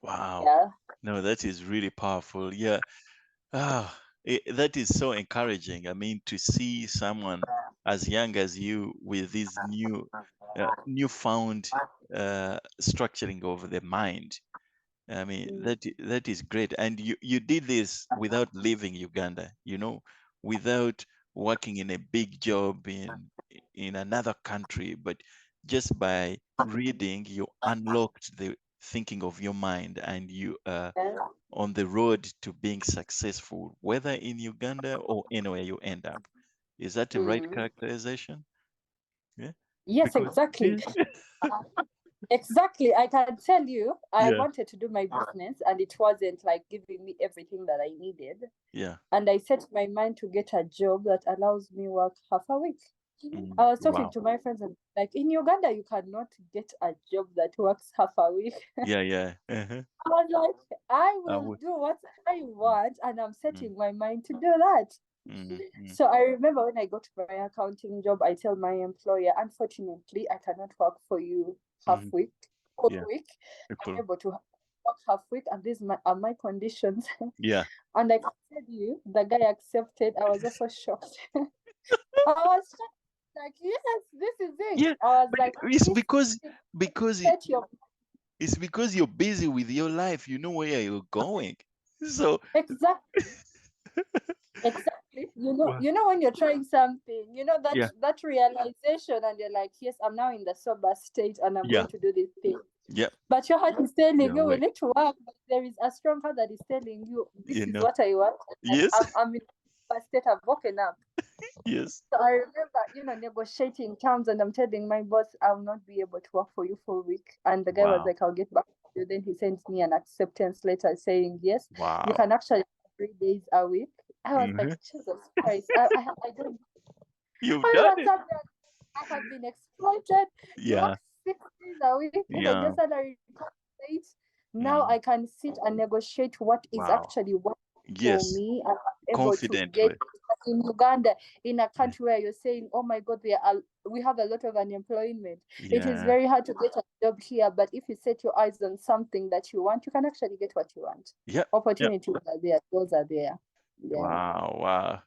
Wow. Yeah. No, that is really powerful. Yeah. Ah, that is so encouraging. I mean, to see someone as young as you with this newfound structuring of the mind. I mean, Mm. that is great. And you did this without leaving Uganda, without working in a big job in another country, but just by reading, you unlocked the thinking of your mind, and you are Yeah. on the road to being successful, whether in Uganda or anywhere you end up. Is that the right Mm. characterization? Yeah. Yes, Because exactly. Exactly. I can tell you, I yeah, wanted to do my business and it wasn't like giving me everything that I needed. yeah. And I set my mind to get a job that allows me work half a week. I was talking Wow. to my friends and like in Uganda you cannot get a job that works half a week. Yeah, yeah. Uh-huh. I was like, I I will would. do what I Mm, want and I'm mm, setting my mind to do that. mm, mm, So I remember when I got my accounting job, I tell my employer, unfortunately, I cannot work for you half mm. week, whole Yeah. week. I'm People. able to work half week, and these are my conditions. Yeah. And I can tell you, the guy accepted. I was also shocked. I was shocked, like, yes, this is it. Yeah. I was But like, it's this because set your it's because you're busy with your life. You know where you're going. So exact exactly. wow. When you're trying something, that Yeah. that realization, and you're like, yes, I'm now in the sober state, and I'm Yeah. going to do this thing. Yeah. But your heart is telling You're you we awake. need to work. But there is a strong heart that is telling you this You is know. what I want. Like Yes. I'm in a state. I've woken up. Yes. So I remember, negotiating terms, and I'm telling my boss I'll not be able to work for you for a week. And the guy was Wow. like, I'll get back to you. Then he sends me an acceptance letter saying, yes, you Wow. can actually work 3 days a week. I was like, Hmm. Jesus Christ, I don't. You've All done of a it. sudden, I have been exploited. You Yeah. work 6 days a week, even your Yeah. salary comes late. Now Mm. I can sit and negotiate what is Wow. actually what for Yes. me, and I'm able to get Confidently. in Uganda, in a Yeah. country where you're saying, "Oh my God, we have a lot of unemployment." It is Yeah. very hard to get a job here, but if you set your eyes on something that you want, you can actually get what you want. Yep. Yep. Opportunities are there; those are there. Yeah, Wow. Wow.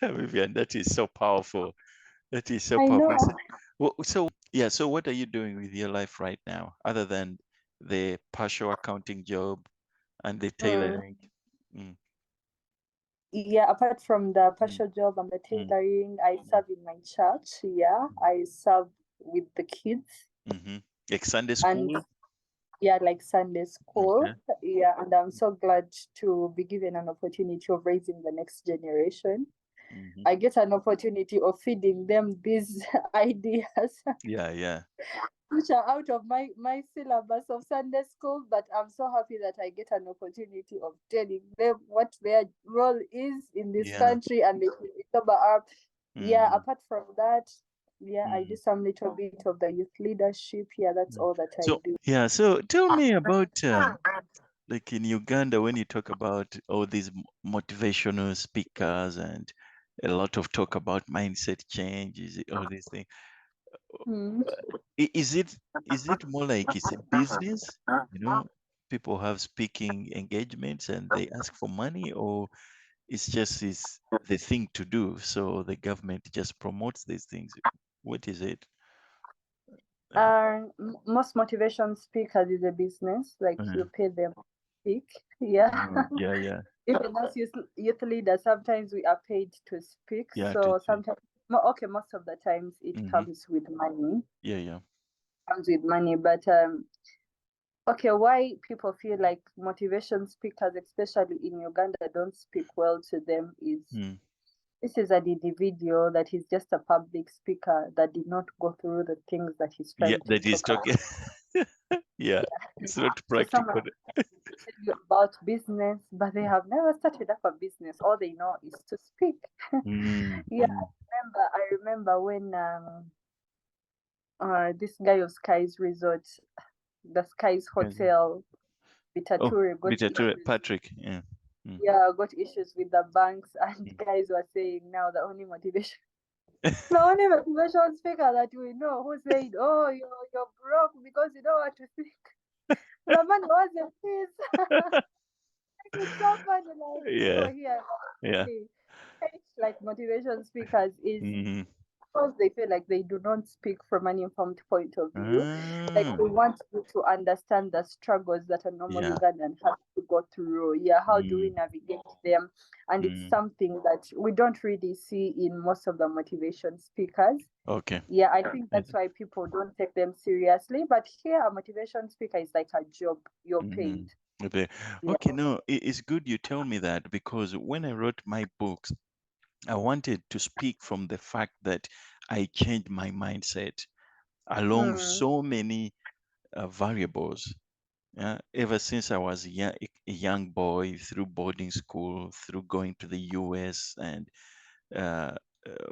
Vivian, that is so powerful. That is so I know. powerful. So yeah. So what are you doing with your life right now, other than the partial accounting job and the Mm. tailoring? Mm, Yeah, apart from the mm, partial job and the mm, tailoring, I mm, serve in my church. Yeah, I serve with the kids mm-hmm. Like Sunday and school? yeah, like Sunday school. Okay. Yeah, and I'm so glad to be given an opportunity of raising the next generation. Mm-hmm. I get an opportunity of feeding them these ideas Yeah. Yeah. which are out of my syllabus of Sunday school, but I'm so happy that I get an opportunity of telling them what their role is in this Yeah. country and they can sober up. Yeah, Mm, apart from that, yeah, I do mm, some little bit of the youth leadership. Yeah, that's mm. all that I So do. yeah. So tell me about like in Uganda, when you talk about all these motivational speakers and a lot of talk about mindset change, all these things, Hmm. is it more like it's a business? You know, people have speaking engagements and they ask for money, or it's just is the thing to do, so the government just promotes these things. What is it? Uh, Most motivation speakers is a business, like uh, you pay them to speak. Yeah. yeah, yeah, Even as youth leaders, sometimes we are paid to speak. yeah. To So see. sometimes, okay, most of the times it Hmm. comes with money. Yeah, yeah. But okay, why people feel like motivation speakers, especially in Uganda, don't speak well to them is Mm. this is an individual that is just a public speaker that did not go through the things that he's Yeah, trying to that is talk about. talking. Yeah, it's not So practical. someone tell you about business, but they have never started up a business. All they know is to speak. Mm, Yeah, mm, I remember when this guy of Sky's Resort, the Sky's yes. Hotel, Oh, Bitature got Bitature issues. Patrick. Yeah. Mm, Yeah, got issues with the banks, and mm. guys were saying now the only motivation speaker that we know who said, "Oh, you're broke because you don't want to think." Ramani wasn't please. It's so funny, like people Yeah, here yeah. really hate like motivation speakers is Hmm. because they feel like they do not speak from an informed point of view. Like Ah, they want you to understand the struggles that a normal yeah. Ugandan has to go through. Yeah, how do we Mm, navigate them? And it's mm. something that we don't really see in most of the motivation speakers. Okay. Yeah, I think I that's why people don't take them seriously. But here, a motivation speaker is like a job. You're paid. Mm. Okay. Yeah. Okay, no, it's good you tell me that because when I wrote my books, I wanted to speak from the fact that I changed my mindset along Mm, so many variables. Yeah, ever since I was a young boy, through boarding school, through going to the US, and uh,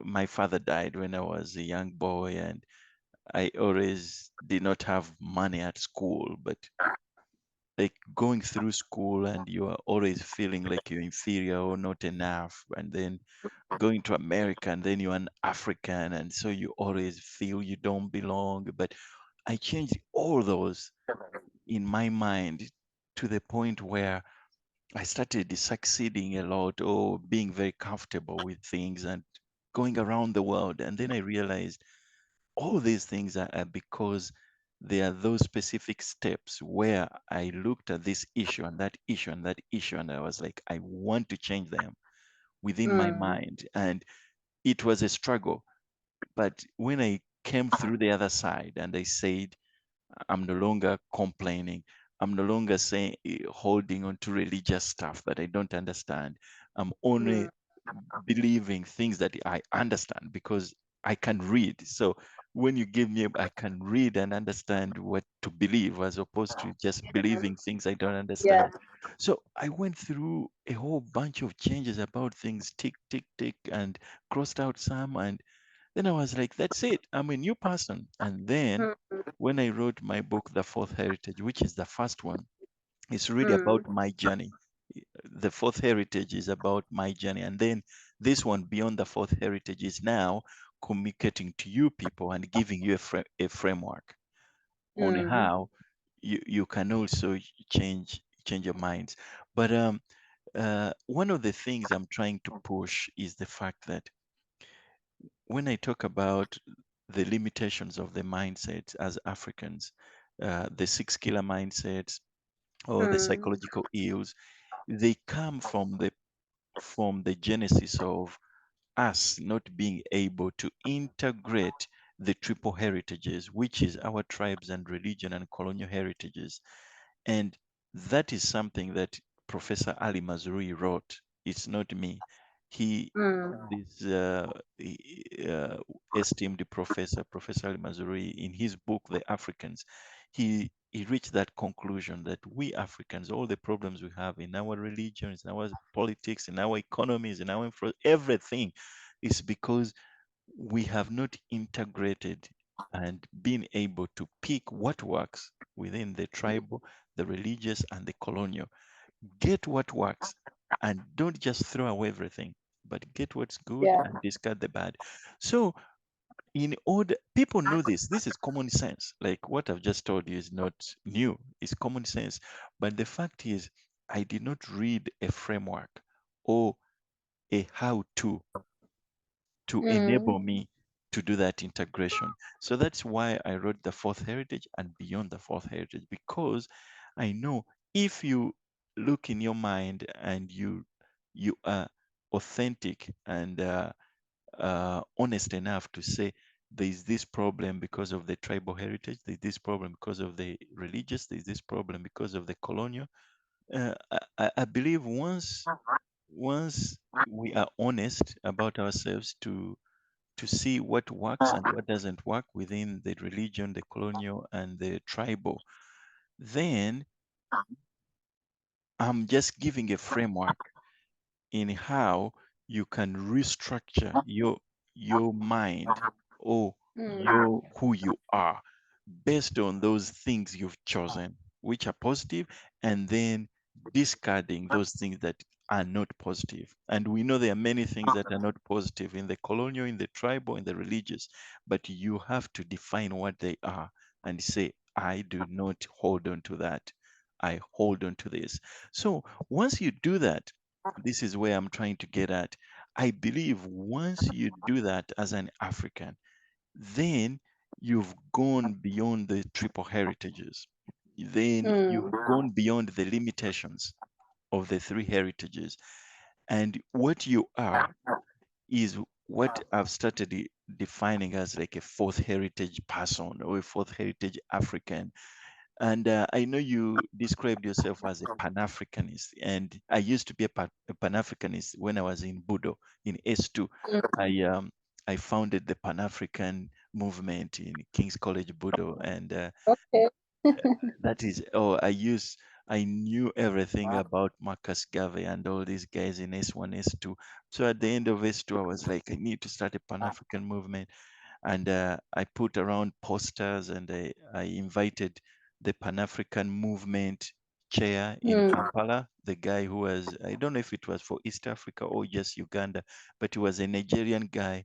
my father died when I was a young boy, and I always did not have money at school, but like going through school and you are always feeling like you're inferior or not enough, and then going to America and then you're an African, and so you always feel you don't belong. But I changed all those in my mind to the point where I started succeeding a lot or being very comfortable with things and going around the world. And then I realized all these things are because there are those specific steps where I looked at this issue and that issue and that issue, and I was like, I want to change them within my mm, mind. And it was a struggle. But when I came through the other side and I said, I'm no longer complaining. I'm no longer saying holding on to religious stuff that I don't understand. I'm mm, only believing things that I understand because I can read. So when you give me, I can read and understand what to believe as opposed to just believing things I don't yeah. understand. So I went through a whole bunch of changes about things, tick, tick, tick, and crossed out some. And then I was like, that's it. I'm a new person. And then Mm, when I wrote my book, The Fourth Heritage, which is the first one, it's really about mm, my journey. The Fourth Heritage is about my journey. And then this one, Beyond the Fourth Heritage, is now communicating to you people and giving you a framework on mm, how you can also change your minds. But one of the things I'm trying to push is the fact that when I talk about the limitations of the mindsets as Africans, the six killer mindsets or the mm, psychological ills, they come from the genesis of us not being able to integrate the triple heritages, which is our tribes and religion and colonial heritages. And that is something that Professor Ali Mazrui wrote. It's not me. He, mm, this esteemed professor, Professor Ali Mazrui, in his book, The Africans, he reached that conclusion that we Africans, all the problems we have in our religions, in our politics, in our economies, in our everything, is because we have not integrated and been able to pick what works within the tribal, the religious, and the colonial. Get what works and don't just throw away everything, but get what's good yeah. and discard the bad. So, in order, people know this. This is common sense. Like what I've just told you is not new, it's common sense. But the fact is, I did not read a framework or a how to Mm, enable me to do that integration. So that's why I wrote the fourth heritage and beyond the fourth heritage, because I know if you look in your mind and you are authentic and honest enough to say there's this problem because of the tribal heritage, there's this problem because of the religious, there's this problem because of the colonial. I believe once we are honest about ourselves to see what works and what doesn't work within the religion, the colonial, and the tribal, then I'm just giving a framework in how you can restructure your mind or mm, your who you are based on those things you've chosen, which are positive, and then discarding those things that are not positive. And we know there are many things that are not positive in the colonial, in the tribal, in the religious, but you have to define what they are and say, I do not hold on to that. I hold on to this. So once you do that, this is where I'm trying to get at. I believe once you do that as an African, then you've gone beyond the triple heritages. Then you've Mm. gone beyond the limitations of the three heritages. And what you are is what I've started defining as like a fourth heritage person or a fourth heritage African. And I know you described yourself as a Pan-Africanist, and I used to be a Pan-Africanist when I was in Budo in S2. Mm. I um, I founded the Pan-African movement in King's College Budo, and Okay. that is, oh, I knew everything about Marcus Garvey and all these guys in S1, S2. So at the end of S2, I was like, I need to start a Pan-African movement. And I put around posters, and I invited the Pan-African movement chair in Mm. Kampala, the guy who was, I don't know if it was for East Africa or just Uganda, but he was a Nigerian guy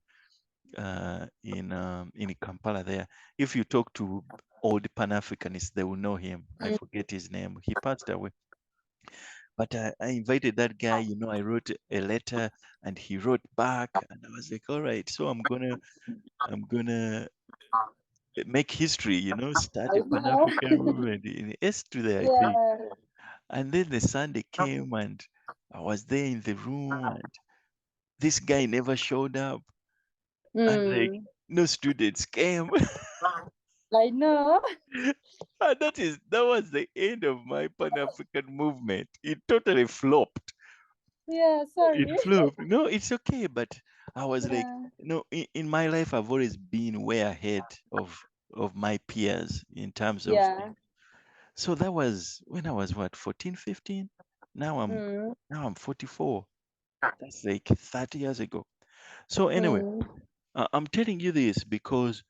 in Kampala there. If you talk to all the Pan-Africanists, they will know him. I Mm. forget his name. He passed away. But I invited that guy, I wrote a letter and he wrote back, and I was like, all right, so I'm gonna make history, start I a know. Pan-African movement in S2 there, I think. Yeah. And then the Sunday came and I was there in the room and this guy never showed up. And like Mm. no students came. I know. And that was the end of my Pan-African movement. It totally flopped. Yeah, It sorry. flopped. No, it's okay. But I was like, Yeah. in my life, I've always been way ahead of my peers in terms of Yeah. things. So that was when I was what, 14, 15? Now I'm Mm. now I'm 44. That's like 30 years ago. So anyway, Mm. I'm telling you this because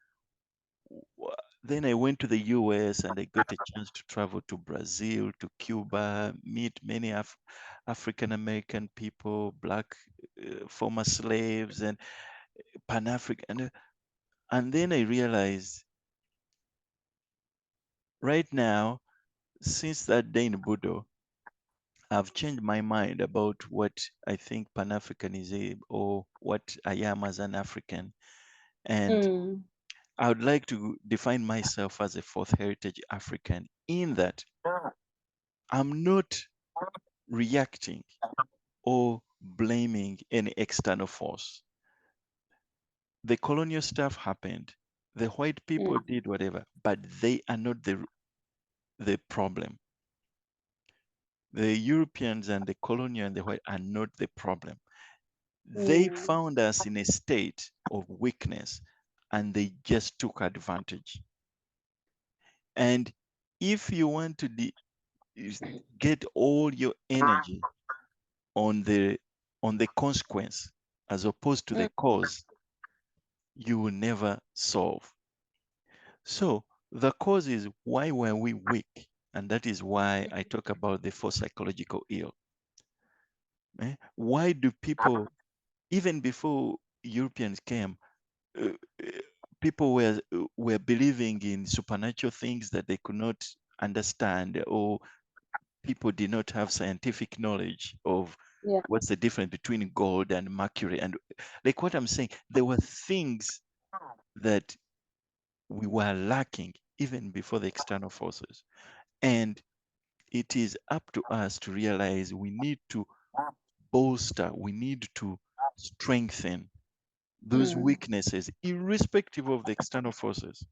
then I went to the US and I got a chance to travel to Brazil, to Cuba, meet many African American people, black former slaves, and Pan African. And then I realized right now, since that day in Budo, I've changed my mind about what I think Pan Africanism is or what I am as an African. And Mm. I would like to define myself as a fourth heritage African in that I'm not reacting or blaming any external force. The colonial stuff happened. The white people Mm. did whatever, but they are not the problem. The Europeans and the colonial and the white are not the problem. They Mm. found us in a state of weakness and they just took advantage. And if you want to get all your energy on the consequence as opposed to Mm. the cause, you will never solve. So the cause is why were we weak? And that is why I talk about the four psychological ill. Why do people, even before Europeans came, uh, uh, people were believing in supernatural things that they could not understand, or people did not have scientific knowledge of Yeah. what's the difference between gold and mercury. And like what I'm saying, there were things that we were lacking even before the external forces. And it is up to us to realize we need to bolster, we need to strengthen those Mm. weaknesses, irrespective of the external forces.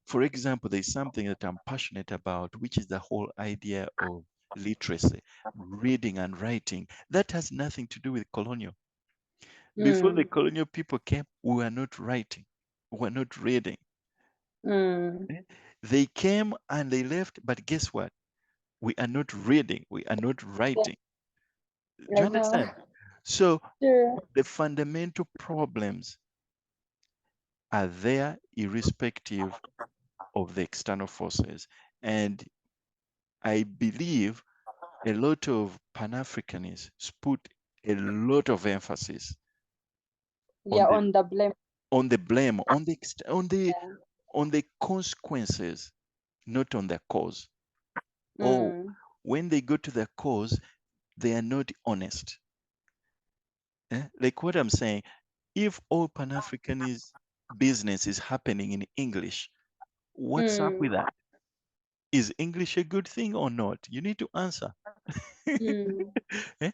For example, there's something that I'm passionate about, which is the whole idea of literacy, reading and writing. That has nothing to do with colonial. Before the Mm. colonial people came, we were not writing, we were not reading. Mm. Eh? They came and they left, but guess what? We are not reading, we are not Yeah, writing. Do I you know. understand? So Sure. the fundamental problems are there irrespective of the external forces. And I believe a lot of Pan-Africanists put a lot of emphasis Yeah, on the on the blame. blame, Yeah. on the consequences, not on the cause. or Mm. when they go to their cause, they are not honest. Like what I'm saying, if all Pan-Africanist business is happening in English, what's up with Mm. that? Is English a good thing or not? You need to answer. Mm. Eh?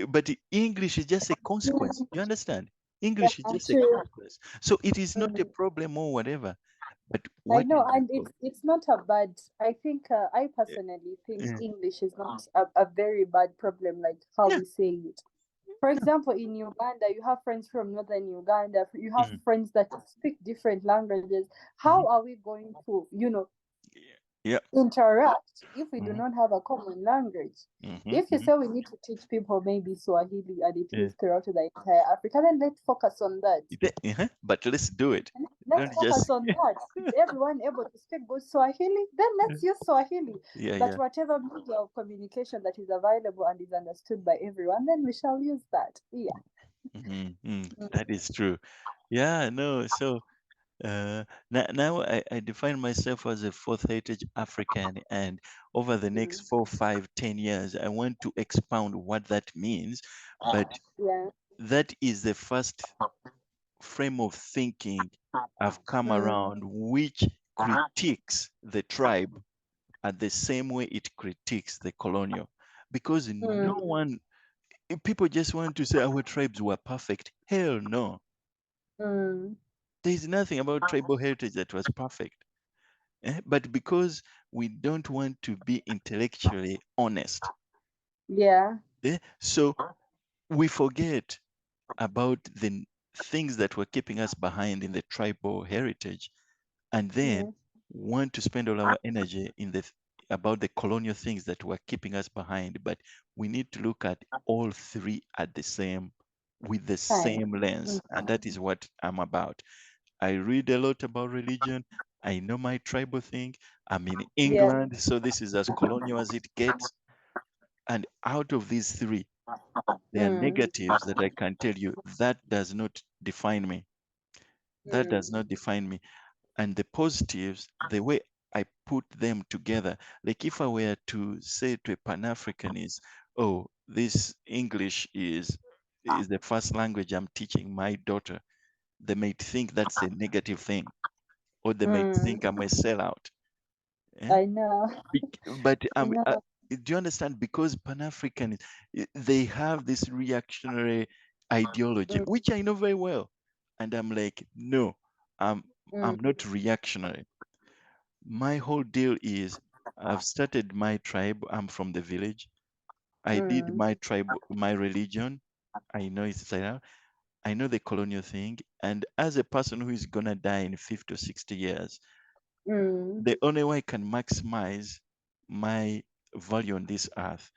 But English is just a consequence. You understand? English is Yeah, just a true. consequence. So it is not a Mm. problem or whatever. But I what know, is the and problem? it's not a bad. I think I personally think Yeah. English is not a very bad problem, like how Yeah. we say it. For example, in Uganda, you have friends from northern Uganda. You have Mhm. friends that speak different languages. How Mhm. are we going to, Yeah. interact if we do Mhm. not have a common language? Mhm. If you Mhm. say we need to teach people maybe Swahili and it Yeah. is throughout the entire Africa, then let's focus on that. But let's do it. Let's Don't focus just on that. Is everyone able to speak good Swahili? Then let's use Swahili. yeah, But yeah. whatever media of communication that is available and is understood by everyone, then we shall use that. Yeah. That is true. Yeah, no. So now I define myself as a fourth heritage African, and over the next Mm. 4, 5, 10 years, I want to expound what that means. But Yeah. that is the first frame of thinking I've come Mm. around, which critiques the tribe at the same way it critiques the colonial. Because no Mm. one, people just want to say our tribes were perfect. Hell no. Mm. There's nothing about tribal heritage that was perfect. But because we don't want to be intellectually honest, Yeah. so we forget about the things that were keeping us behind in the tribal heritage, and then Mm. want to spend all our energy in the about the colonial things that were keeping us behind. But we need to look at all three at the same with the Fine. same Mm. lens, and that is what I'm about. I read a lot about religion. I know my tribal thing. I'm in Yeah. England, so this is as colonial as it gets. And out of these three, there are Mm. negatives that I can tell you that does not define me. That does Mm. not define me. And the positives, the way I put them together, like if I were to say to a Pan-Africanist, oh, this English is the first language I'm teaching my daughter, they might think that's a negative thing, or they might Mm. think I'm a sellout. Eh? I know. But I know. do you understand? Because Pan-African, they have this reactionary ideology, Mm. which I know very well, and I'm like, no, I'm Mm. I'm not reactionary. My whole deal is I've started my tribe. I'm from the village. I did Mm. my tribe, my religion. I know it's like that. I know the colonial thing. And as a person who is gonna die in 50 or 60 years, Mm. the only way I can maximize my value on this earth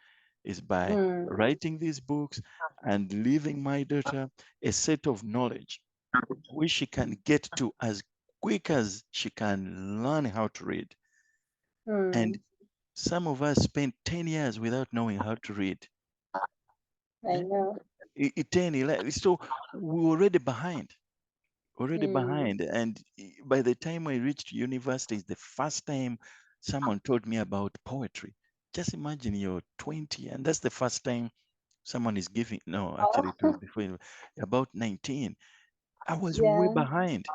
is by Mm. writing these books and leaving my daughter a set of knowledge which she can get to as quick as she can learn how to read. And Mm. some of us spent 10 years without knowing how to read. I Eh? know. 10, 11. So we're already Mm. behind. And by the time I reached university, it's the first time someone told me about poetry. Just imagine you're 20, and that's the first time someone is giving. No, actually, it was Oh. before about 19. I was way Yeah. behind.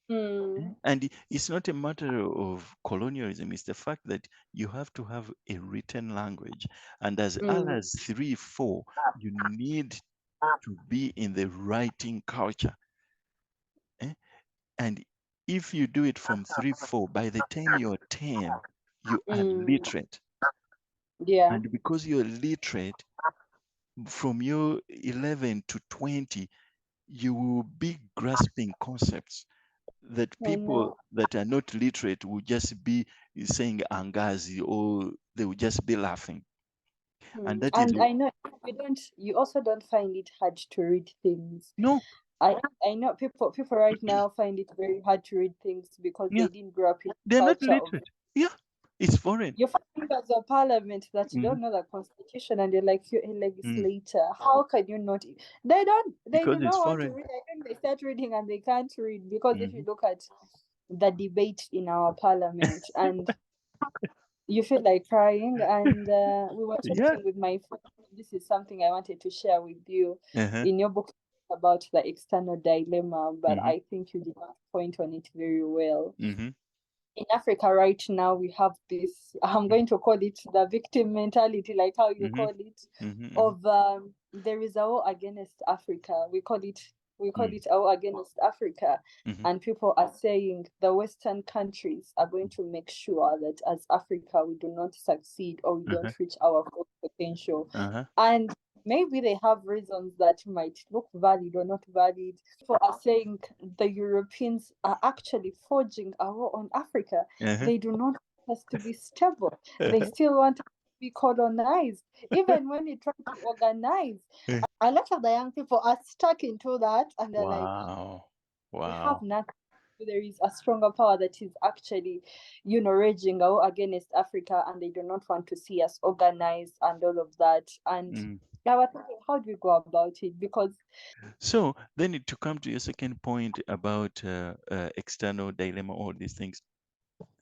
Mm. And it's not a matter of colonialism, it's the fact that you have to have a written language. And as early Mm. as 3, 4, you need to be in the writing culture. eh? And if you do it from 3, 4, by the time you're 10, you are Mm. literate. Yeah. And because you're literate, from your 11 to 20, you will be grasping concepts that I people know. that are not literate will just be saying angazi, or they will just be laughing. And Mm. that is And I know you also don't find it hard to read things. no, I I know people right now find it very hard to read things because yeah, they didn't grow up in the they're not culture of. literate. Yeah, it's foreign. You find members of parliament that you Mhm, don't know the constitution and you're like you're a mm, legislator. How can you not? They because do it's not want to foreign. read. I think they start reading and they can't read because if you Mhm, look at the debate in our parliament and You feel like crying, and we were Yeah. talking with my friend. This is something I wanted to share with you. Uh-huh. In your book about the external dilemma, but Mm-hmm. I think you did not point on it very well. Mm-hmm. In Africa right now, we have this, I'm going to call it the victim mentality, like how you Mm-hmm. call it, Mm-hmm. of there is a war against Africa. We call Mm-hmm. it a war against Africa. Mm-hmm. And people are saying the Western countries are going to make sure that as Africa we do not succeed or we Uh-huh. don't reach our full potential. Uh-huh. And maybe they have reasons that might look valid or not valid. People are saying the Europeans are actually forging a war on Africa. Uh-huh. They do not want us to be stable. They Uh-huh. still want us to be colonized. Even when we try to organize, Eh. a lot of the young people are stuck into that, and they're like, Wow. we have Wow. nothing. There is a stronger power that is actually, raging out against Africa, and they do not want to see us organized and all of that. And Mm. I was thinking, how do we go about it? Because So then to come to your second point about external dilemma, all these things.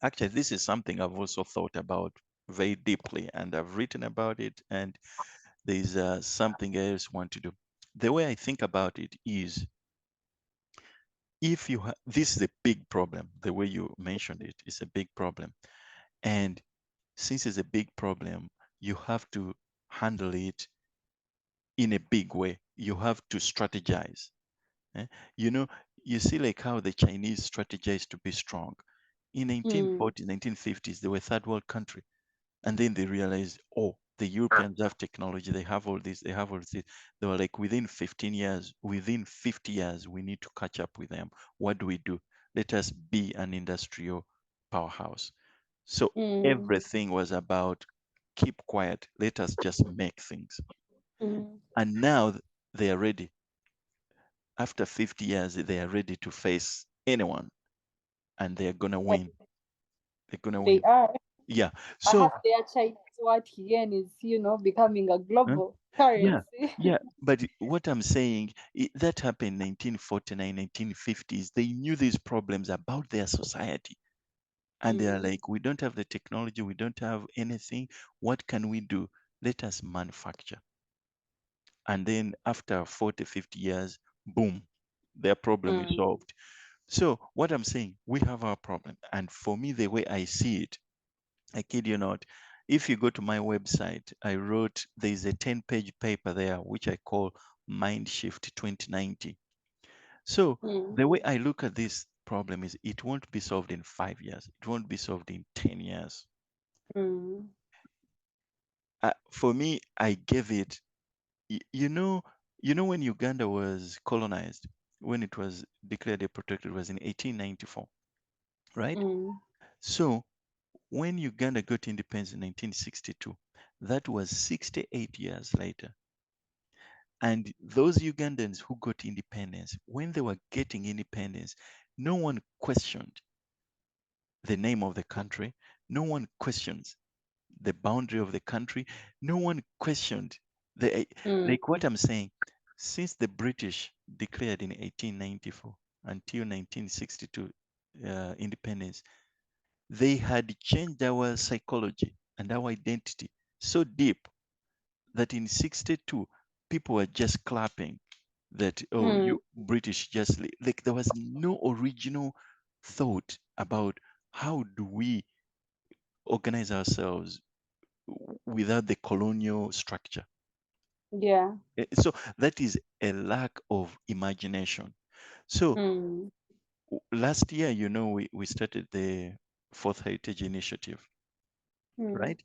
Actually, this is something I've also thought about very deeply, and I've written about it. And there's something I just want to do. The way I think about it is, if you this is a big problem. The way you mentioned it is a big problem, and since it's a big problem, you have to handle it in a big way. You have to strategize. eh? You know, you see like how the Chinese strategized to be strong. In mm, 1940s, 1950s, they were third world country. And then they realized, oh, the Europeans have technology, they have all this, they have all this. They were like, within 15 years, within 50 years, we need to catch up with them. What do we do? Let us be an industrial powerhouse. So mm, everything was about keep quiet, let us just make things. mm. And now they are ready. After 50 years, they are ready to face anyone, and they're going to And win. They're going to they win. are. Yeah. I So, have their Chinese what yen is, becoming a huh? global Yeah, currency. yeah. But what I'm saying, that happened in 1949, 1950s. They knew these problems about their society. And they are Mm, like, we don't have the technology, we don't have anything. What can we do? Let us manufacture. And then after 40, 50 years, boom, their problem is mm, solved. So what I'm saying, we have our problem. And for me, the way I see it, I kid you not, if you go to my website, I wrote, there's a 10-page paper there, which I call Mind Shift 2090. So mm, the way I look at this problem is it won't be solved in 5 years. It won't be solved in 10 years. mm, For me, I gave it, y- you know when Uganda was colonized, when it was declared a protectorate, was in 1894, right? mm, So when Uganda got independence in 1962, that was 68 years later. And those Ugandans who got independence, when they were getting independence, no one questioned the name of the country. No one questions the boundary of the country. No one questioned the, mm. like what I'm saying, since the British declared in 1894 until 1962 independence, they had changed our psychology and our identity so deep that in 62 people were just clapping that, oh, Mm, you British just like there was no original thought about how do we organize ourselves without the colonial structure. yeah. So that is a lack of imagination. So Mm, last year, we started the Fourth Heritage Initiative, mm, right?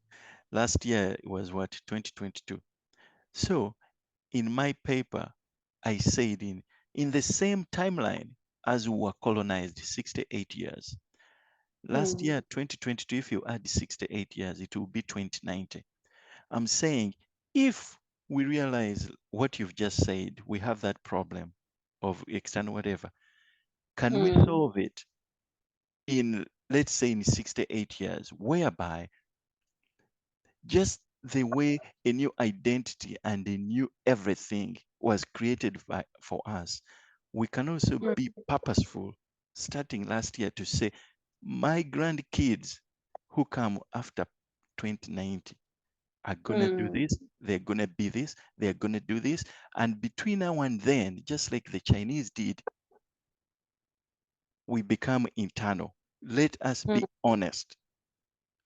Last year was what, 2022. So in my paper, I said in the same timeline as we were colonized, 68 years. Last mm, year, 2022, if you add 68 years, it will be 2090. I'm saying if we realize what you've just said, we have that problem of external whatever, can we mm, solve it in, let's say, in 68 years, whereby just the way a new identity and a new everything was created for us, we can also mm, be purposeful starting last year to say, my grandkids who come after 2090 are gonna do Mm. this, they're gonna be this, they're gonna do this. And between now and then, just like the Chinese did, we become internal. Let us Mm. be honest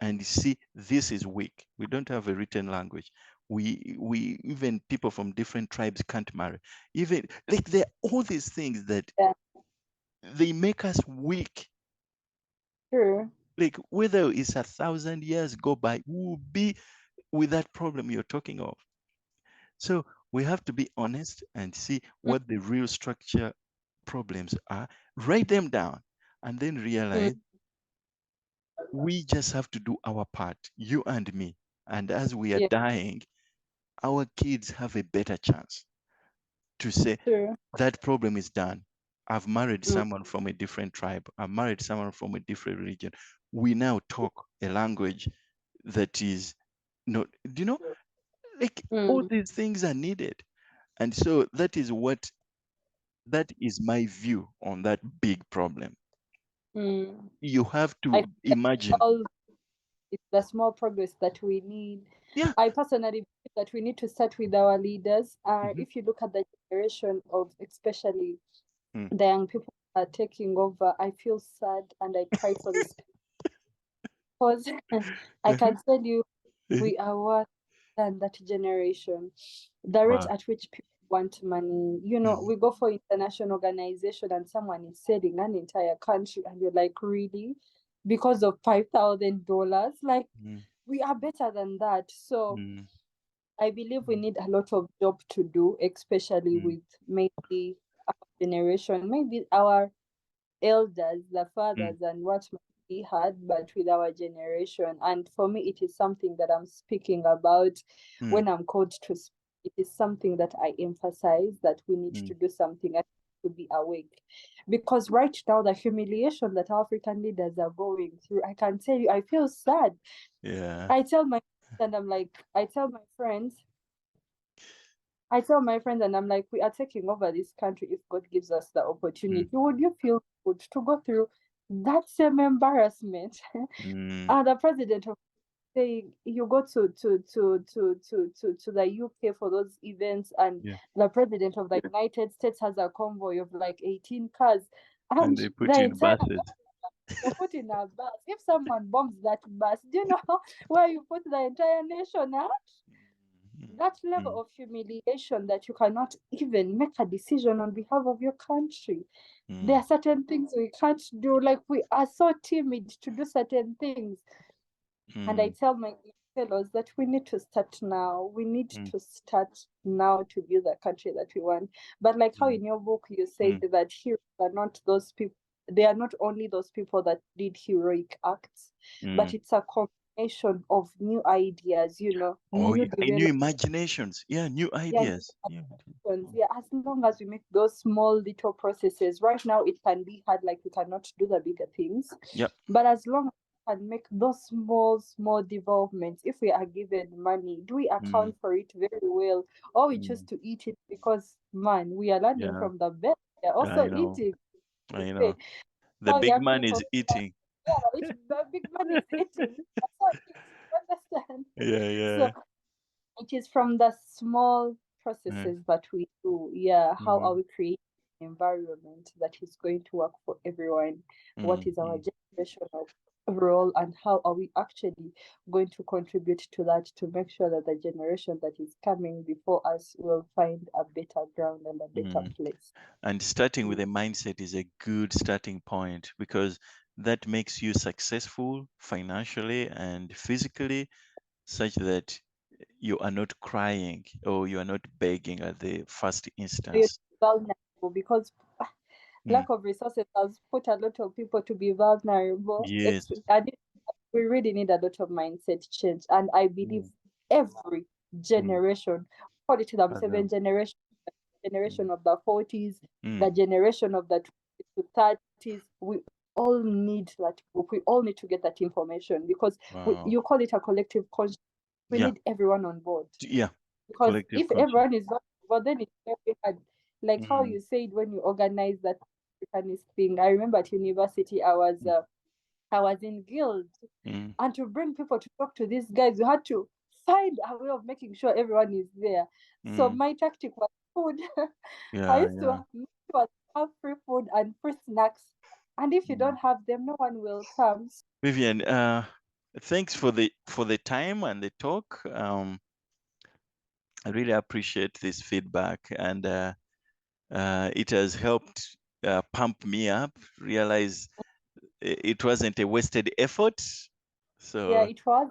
and see this is weak. We don't have a written language. We even people from different tribes can't marry. Even like there are all these things that Yeah, they make us weak. true. Like whether it's 1,000 years go by, we'll be with that problem you're talking of. So we have to be honest and see Mm. what the real structure problems are, write them down, and then Mm. realize we just have to do our part, you and me. And as we are Yeah, dying, our kids have a better chance to say, true. that problem is done. I've married Mm. someone from a different tribe. I've married someone from a different religion. We now talk a language that is not, do you know, like all Mm. these things are needed. And so that is my view on that big problem. Mm. You have I to think that imagine. all it's the small progress that we need. Yeah. I personally believe that we need to start with our leaders. Hmm. If you look at the generation of especially Mm. the young people are taking over, I feel sad and I cry for this because I can tell you we are worse than that generation. The rate Wow. at which people want money, Hmm. we go for international organization and someone is selling an entire country, and you're like, really? Because of $5,000? Like, Mm. we are better than that. So Mm. I believe we need a lot of job to do, especially Mm. with maybe our generation, maybe our elders, the Mm. fathers, and what might be hard, but with our generation. And for me, it is something that I'm speaking about Mm. when I'm called to speak. It is something that I emphasize that we need Mm. to do something and to be awake. Because right now, the humiliation that African leaders are going through, I can tell you, I feel sad. Yeah. I tell my and I'm like, I tell my friends, and I'm like, we are taking over this country if God gives us the Mm. opportunity. Would you feel good to go through that same embarrassment? Mm. And the president of saying you go to the UK for those events, and Yeah. the president of the United States has a convoy of like 18 cars, And and they the put in entire buses. you're put in a bus. If someone bombs that bus, do you know where you put the entire nation at? That Mm. level of humiliation that you cannot even make a decision on behalf of your country. There Mm. are certain things we can't do, like we are so timid to do certain things. And I Mm. tell my fellows that we need to start now. We need Mm. to start now to build the country that we want. But like how Mm. in your book you said Mm. that heroes are not those people, they are not only those people that did heroic acts, but Mm. it's a combination of new ideas, Oh, new new development. imaginations. Yeah, new Yeah, ideas. Yeah. yeah, as long as we make those small little processes. Right now it can be hard, like we cannot do the bigger things, Yep. but as long as we can make those small developments, if we are given money, do we Mm. account for it very well, or we choose Mm. to eat it because, man, we are learning Yeah. from the best, we are also I know. eating. I Say, know. The how big young man people, is eating. yeah, the big man is eating. That's how it is. You understand? Yeah, So yeah. it is from the small Mm. processes that we do. Yeah, how are Mm. we creating an environment that is going to work for everyone? What Mm. is our Mm. generational role, and how are we actually going to contribute to that to make sure that the generation that is coming before us will find a better ground and a better Mm. place? And starting with Mm. a mindset is a good starting point because that makes you successful financially and physically, such that you are not crying or you are not begging at the first You're instance. vulnerable because Mm. lack of resources has put a lot of people to be vulnerable. Yes. And we really need a lot of mindset change. And I believe Mm. every Mm. generation, call it the I seven know. generation, Mm. generation of the 40s, Mm. the generation of the 20s to 30s, we all need that book. We all need to get that information because Wow. you call it a collective conscience. We Yeah. need everyone on board. Yeah. Because Collective if conscious. everyone is not, well, then it's very hard. Like how Mm. you said when you organize that Africanist thing. I remember at university, I was Mm. I was in guild. Mm, And to bring people to talk to these guys, you had to find a way of making sure everyone is there. So mm. my tactic was food. I Yeah, used yeah. to make sure I have free food and free snacks. And if you Mm. don't have them, no one will come. Vivian, thanks for the time and the talk. I really appreciate this feedback, and it has helped pump me up, realize it wasn't a wasted effort. Yeah, So, it was.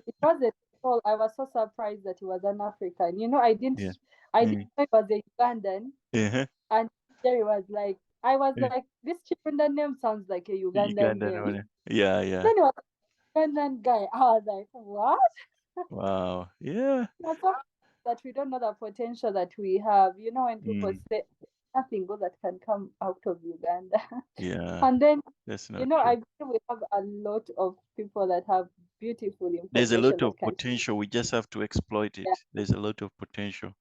It was a all. I was so surprised that he was an African. yeah. I didn't Mm. know he was a Ugandan. Uh-huh. And Jerry was like, I was Yeah. like, this Chifundan name sounds like a Ugandan Ugandan name. owner. Yeah, yeah. Then he was a Ugandan guy. I was like, what? Wow. Yeah. That's why that we don't know the potential that we have. When people Mm. say nothing good that can come out of Uganda. Yeah. And then, That's not I true. feel we have a lot of people that have beautiful There's a information lot that of can, potential. We just have to exploit yeah, it. There's a lot of potential,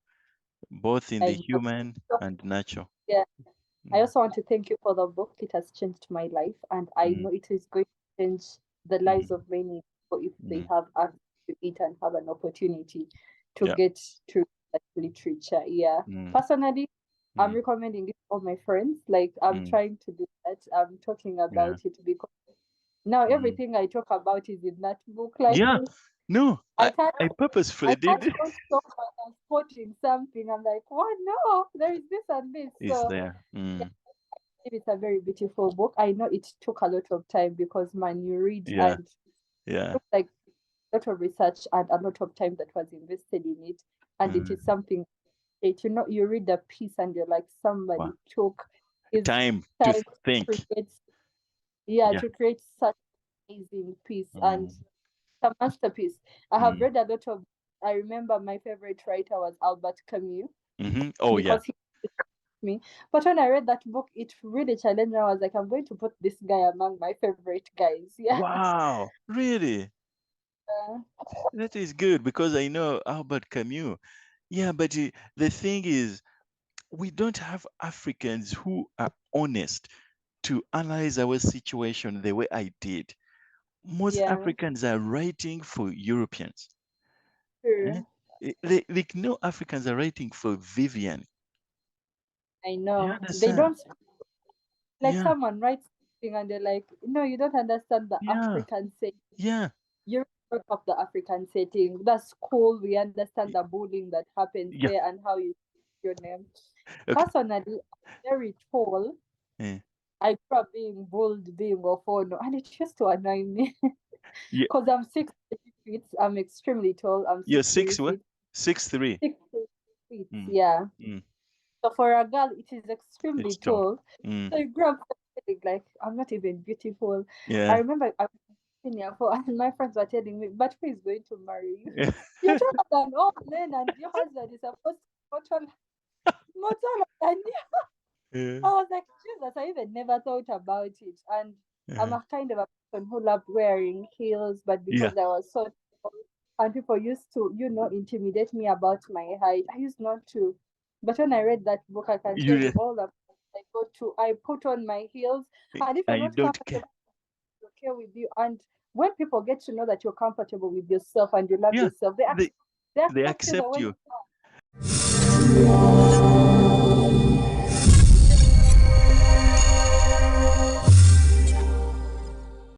both in the exactly. human So, and natural. yeah, I Mm. also want to thank you for the book. It has changed my life, and I Mm. know it is going to change the lives Mm. of many people if they Mm. have access to it and have an opportunity to Yeah. get to that literature. Yeah. Mm. Personally, I'm Mm. recommending it to all my friends. Like, I'm Mm. trying to do that. I'm talking Yeah. about it because now Mm. everything I talk about is in that book. Like, Yeah. No, I can't I purposefully I can't did. go talk about I'm quoting something. I'm like, what? No, there is this and this. Is So there? yeah, Mm. it's a very beautiful book. I know it took a lot of time because man, you read Yeah. and Yeah. looks like a lot of research and a lot of time that was invested in it. And it Mm. is something you read the piece and you're like somebody Wow. took his Time to time to think. create Yeah. to create such amazing piece and Mm. a masterpiece. I have Mm. read a lot of I remember my favorite writer was Albert Camus Mm-hmm. Oh, yeah. because he me. But when I read that book, it really challenged me. I was like, I'm going to put this guy among my favorite guys. Yeah. Wow. Really? Uh, That is good because I know Albert Camus. Yeah, but the thing is, we don't have Africans who are honest to analyze our situation the way I did. Most yeah, Africans are writing for Europeans. Eh? true. No Africans are writing for Vivian. I You know. They understand? don't like Yeah, someone writes something and they're like, no, you don't understand the yeah, African setting. yeah, You work of the African setting. That's cool. We understand the bullying that happens yeah. there and how you your name. Okay. Personally, I'm very tall. Eh. I grew up being bullied, being Ofono, and it used to annoy me. Yeah, Because I'm 6 feet. I'm extremely tall. I'm you're six six three what? feet. 6'3". 6 feet, Mm, yeah. mm. So for a girl, it is extremely It's tall. tall. Mm, So you grow up feeling like I'm not even beautiful. I yeah. remember I was senior for, and my friends were telling me, "But who is going to marry you? You're taller than all men, and your husband is supposed to be more taller than you." I Yeah. was like, Jesus, I even never thought about it. And I'm Yeah. a kind of a person who loved wearing heels, but Yeah. because I was so tall, and people used to, intimidate me about my height, I used not to. But when I read that book, I can You tell you re- all the I go to, I put on my heels, and if you're and you not don't care. comfortable, it's okay with you. And when people get to know that you're comfortable with yourself and you love Yeah. yourself, They they they accept you the accept way you. you are.